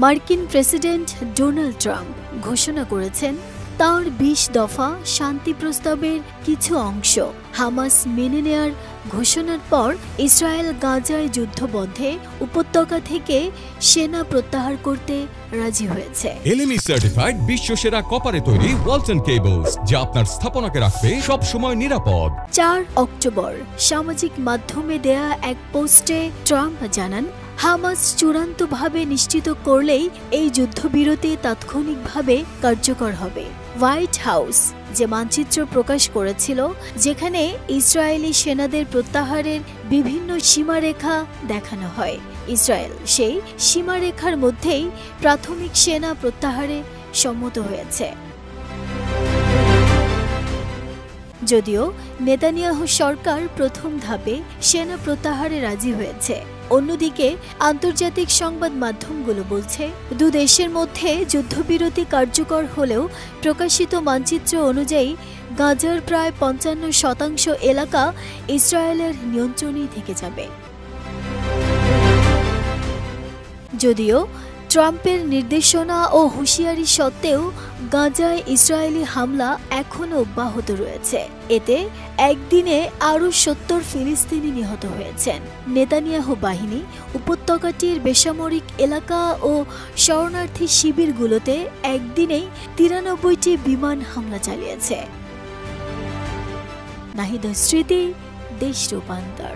মার্কিন president Donald Trump ঘোষণা করেছেন তার ২০ দফা শান্তি প্রস্তাবের কিছু অংশ হামাস মেনে নেয়ার ঘোষণার পর ইসরায়েল গাজায় যুদ্ধ বন্ধে উপত্যকা থেকে সেনা প্রত্যাহার করতে রাজি হয়েছে। এলএমই সার্টিফাইড বিশ্বসেরা কপারে তৈরি ওয়ালটন কেবলস, যা আপনার স্থাপনাকে রাখবে সব সময় নিরাপদ। ৪ অক্টোবর সামাজিক মাধ্যমে দেয়া এক পোস্টে ট্রাম্প জানান, হামাস চূড়ান্তভাবে নিশ্চিত করলেই এই যুদ্ধবিরতি তাৎক্ষণিকভাবে কার্যকর হবে। হোয়াইট হাউস যে মানচিত্র প্রকাশ করেছিল, যেখানে ইসরায়েলি সেনাদের প্রত্যাহারের বিভিন্ন সীমারেখা দেখানো হয়, ইসরায়েল সেই সীমারেখার মধ্যেই প্রাথমিক সেনা প্রত্যাহারে সম্মত হয়েছে। যদিও নেতানিয়াহু সরকার প্রথম ধাপে সেনা প্রত্যাহারে রাজি হয়েছে, অন্যদিকে আন্তর্জাতিক সংবাদ মাধ্যমগুলো বলছে দু দেশের মধ্যে যুদ্ধবিরতি কার্যকর হলেও প্রকাশিত মানচিত্র অনুযায়ী গাজার প্রায় ৫৫% এলাকা ইসরায়েলের নিয়ন্ত্রণেই থেকে যাবে। যদিও ট্রাম্পের নির্দেশনা ও হুঁশিয়ারি সত্ত্বেও গাজায় ইসরায়েলি হামলা এখনও অব্যাহত রয়েছে। এতে একদিনে আরও ৭০ ফিলিস্তিনি নিহত হয়েছেন। নেতানিয়াহু বাহিনী উপত্যকাটির বেসামরিক এলাকা ও শরণার্থী শিবিরগুলোতে একদিনেই ৯৩টি বিমান হামলা চালিয়েছে। নাহিদ স্মৃতি, দেশ রূপান্তর।